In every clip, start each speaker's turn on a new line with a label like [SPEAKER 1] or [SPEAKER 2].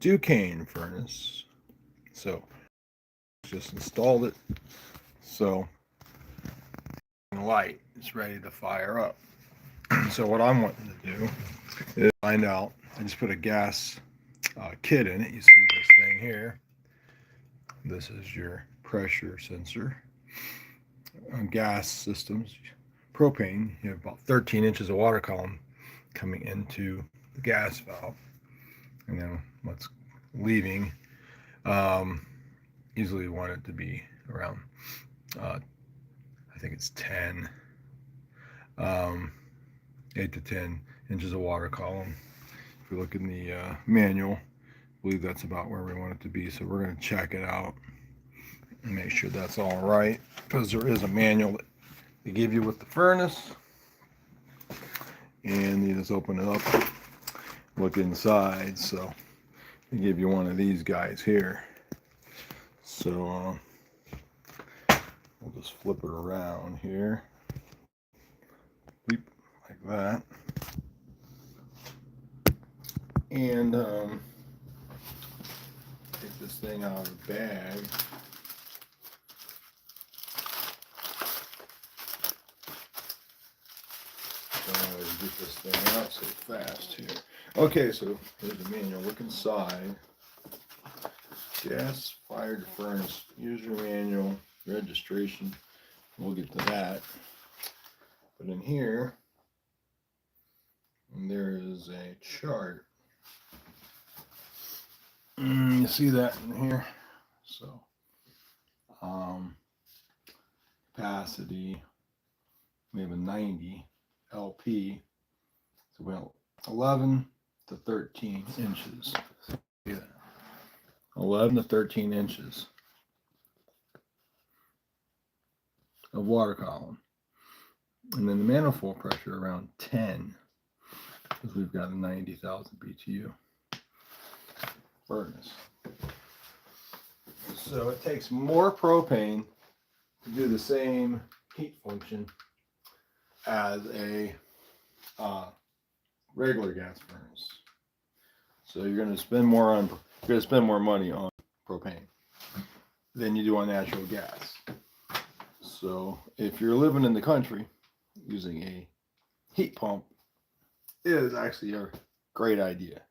[SPEAKER 1] Ducane furnace. So just installed it. So the light is ready to fire up. So what I'm wanting to do is find out. I just put a gas kit in it. You see this thing here. This is your pressure sensor. On gas systems, propane, you have about 13 inches of water column coming into the gas valve, and then what's leaving. Usually you want it to be around, I think it's 10, 8 to 10 inches of water column. If you look in the manual, I believe that's about where we want it to be. So we're going to check it out and make sure that's all right, because there is a manual that they give you with the furnace. And you just open it up, look inside. So they give you one of these guys here. So we'll just flip it around here, beep, like that, and take this thing out of the bag. Don't always get this thing out so fast here. Okay, so here's the manual. Look inside. Gas fired furnace user manual, registration. We'll get to that. But in here, there is a chart. You see that in here? So, capacity, we have a 90 LP. So well, 11 to 13 inches. See that? 11 to 13 inches of water column. And then the manifold pressure around 10, because we've got a 90,000 BTU furnace. So it takes more propane to do the same heat function as a regular gas furnace. So you're going to spend more money on propane than you do on natural gas. So if you're living in the country, using a heat pump is actually a great idea.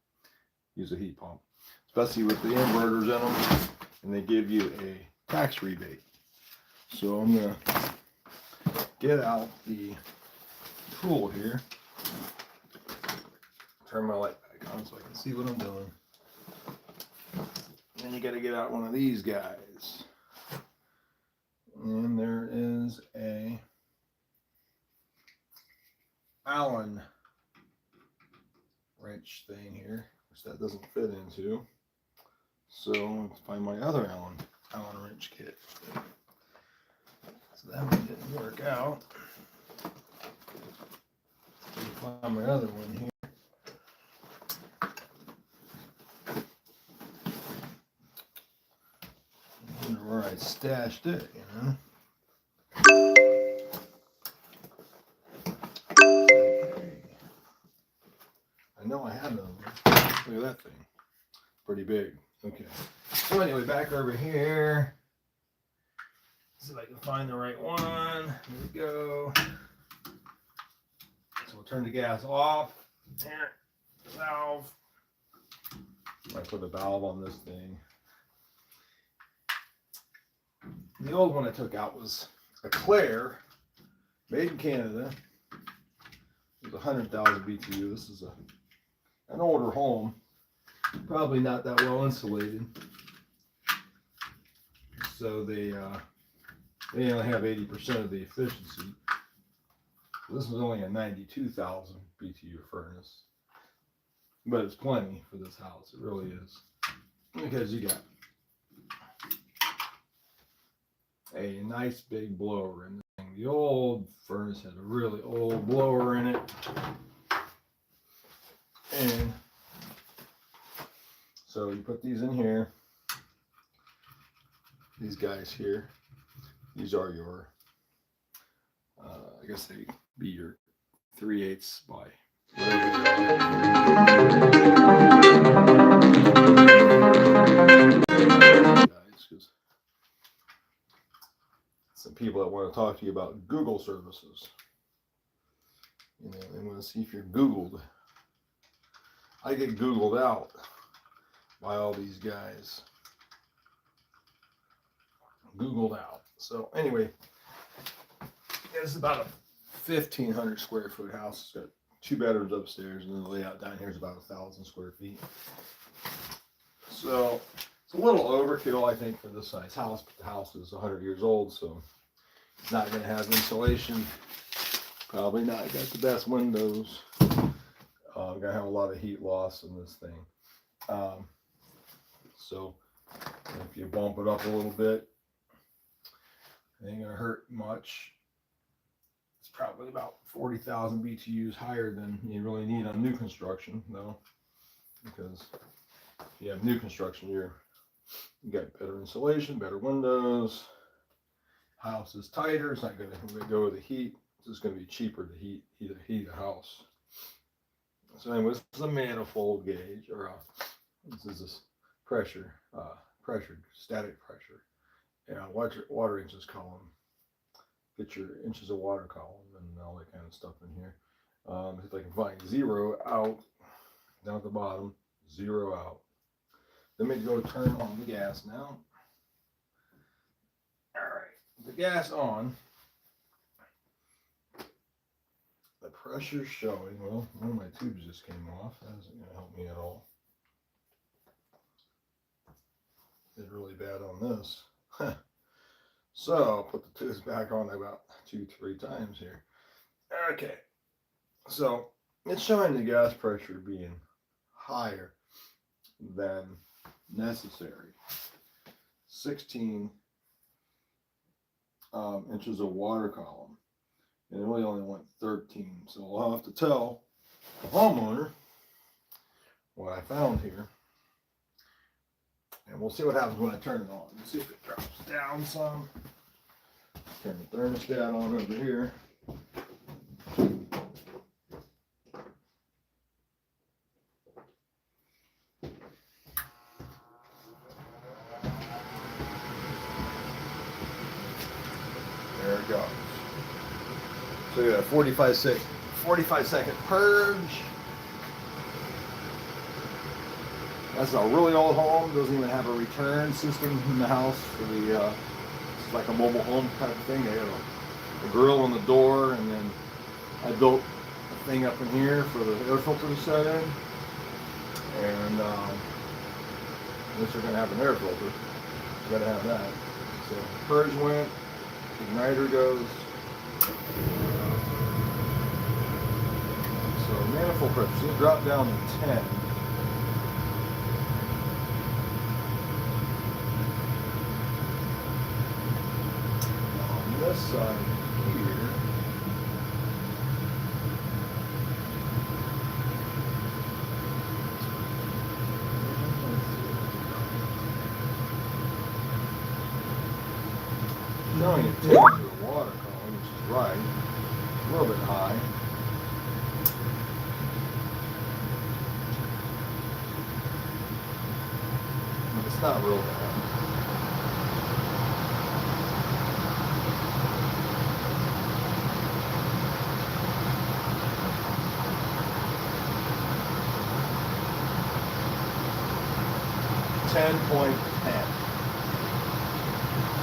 [SPEAKER 1] Use a heat pump, especially with the inverters in them, and they give you a tax rebate. So I'm going to get out the tool here, turn my light back on so I can see what I'm doing. Then you got to get out one of these guys. And there is a Allen wrench thing here, which that doesn't fit into. So let's find my other Allen wrench kit. So that one didn't work out. Find my other one here. I wonder where I stashed it, you know. I know I had another one. Look at that thing. Pretty big. Okay. So anyway, back over here. See if I can find the right one. Here we go. So we'll turn the gas off. There. Valve. I put a valve on this thing. The old one I took out was a Claire, made in Canada. It was 100,000 BTU. This is an older home, probably not that well insulated. So they only have 80% of the efficiency. This was only a 92,000 BTU furnace, but it's plenty for this house. It really is, because you got a nice big blower in the thing. The old furnace had a really old blower in it, and so you put these in here. These guys here, these are your I guess they be your 3/8 by whatever. that want to talk to you about Google services. You know, they want to see if you're Googled. I get Googled out by all these guys. Googled out. So anyway, it's about a 1,500 square foot house. It's got 2 bedrooms upstairs, and then the layout down here is about 1,000 square feet. So it's a little overkill, I think, for this size house, but the house is 100 years old, so it's not going to have insulation. Probably not got the best windows. Going to have a lot of heat loss in this thing. So if you bump it up a little bit, it ain't going to hurt much. It's probably about 40,000 BTUs higher than you really need on new construction, though, because if you have new construction, you got better insulation, better windows. House is tighter. It's not going to go with the heat. It's just going to be cheaper to heat a house. So anyway, this is a manifold gauge, or this is this pressure, static pressure. Yeah, water inches column. Get your inches of water column and all that kind of stuff in here. If I can find 0 out, down at the bottom, 0 out. Let me go turn on the gas now. All right, the gas on. The pressure's showing. Well, one of my tubes just came off. That isn't going to help me at all. Did really bad on this. So I'll put the tubes back on about 2-3 times here. Okay, so it's showing the gas pressure being higher than necessary. 16 inches of water column, and it really only went 13. So I'll have to tell the homeowner what I found here, and we'll see what happens when I turn it on. Let's see if it drops down some. Turn the thermostat on over here. There it goes. So you got a 45 second purge. That's a really old home. Doesn't even have a return system in the house for the. It's like a mobile home kind of thing. They have a grill on the door, and then I built a thing up in here for the air filter to set in. And unless you're going to have an air filter, you got to have that. So purge went. Igniter goes. So manifold pressure, so it dropped down to 10. On this side here, showing it 10 to a water column, which is right, a little bit high. But it's not real bad. .10.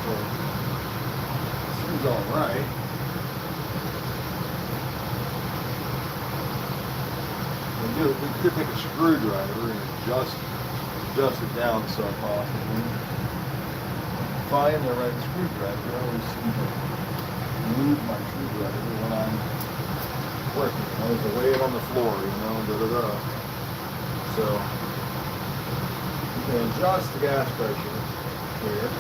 [SPEAKER 1] So seems all right. We could take a screwdriver and adjust it down some possibly. Find the right screwdriver. I always seem to move my screwdriver when I'm working. I always lay it on the floor, So you can adjust the gas pressure here.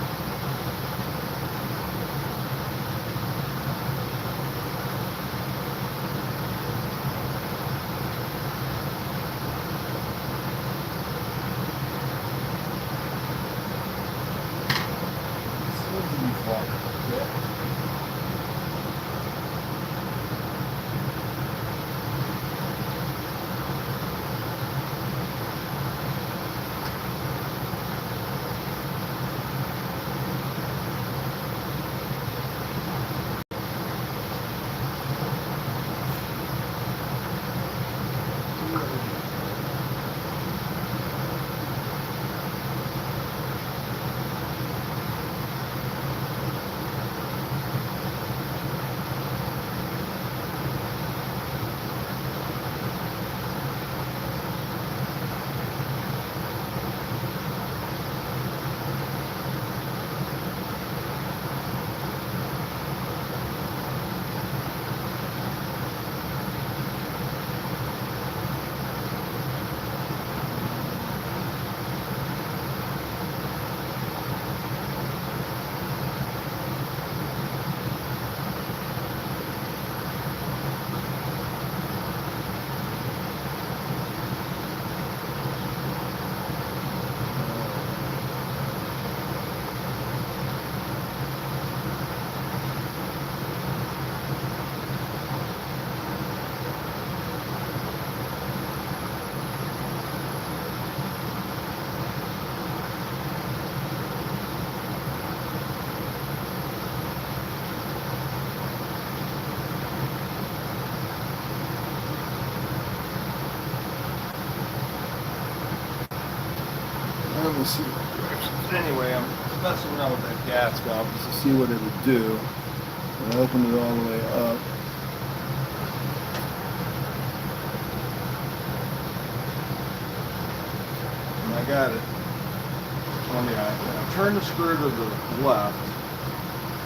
[SPEAKER 1] let me see what directions. Anyway, I'm messing around with that gas valve just to see what it would do. And I opened it all the way up. And I got it. When I turn the screw to the left,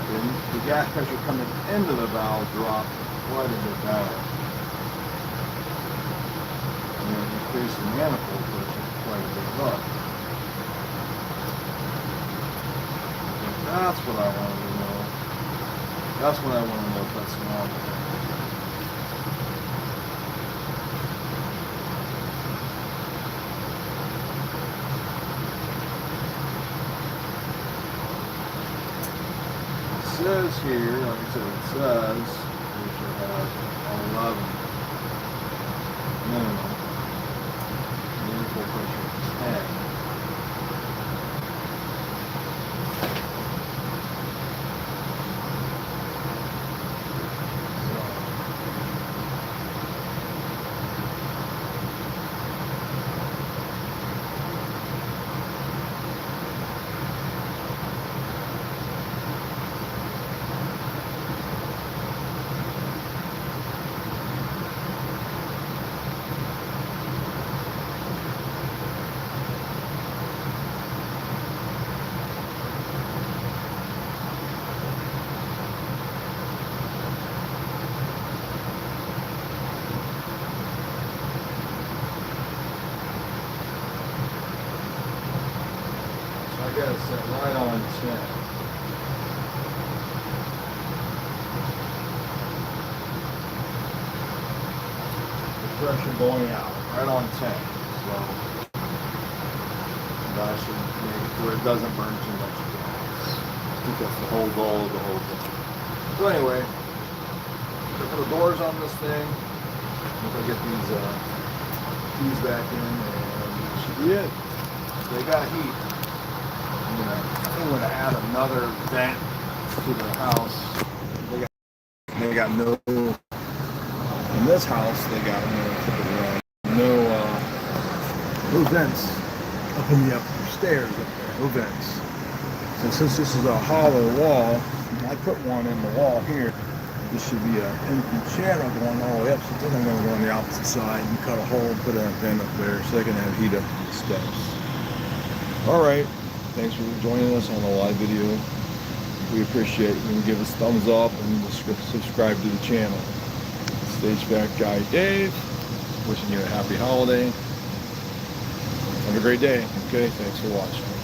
[SPEAKER 1] then the gas pressure coming into the valve dropped quite a bit down. And then increase the manifold pressure quite a bit up. That's what I wanted to know. That's what I want to know if that's normal. It says here, like I said, it says we should have 11 minimum. Manifold pressure 10. I got it set right on 10. The pressure going out right on 10. So that should make it where it doesn't burn too much gas. I think that's the whole goal of the whole thing. So anyway, put the doors on this thing. If I get these keys back in, and that should be it. They got heat. I'm going to add another vent to the house. They got no, in this house they got no vents up in the upstairs up there, no vents. So since this is a hollow wall, I put one in the wall here. This should be an empty channel going all the way up. So then I'm going to go on the opposite side and cut a hole and put a vent up there so they can have heat up the steps. All right. Thanks for joining us on the live video. We appreciate it. You can give us a thumbs up and subscribe to the channel. It's HVAC Guy Dave, wishing you a happy holiday. Have a great day. Okay, thanks for watching.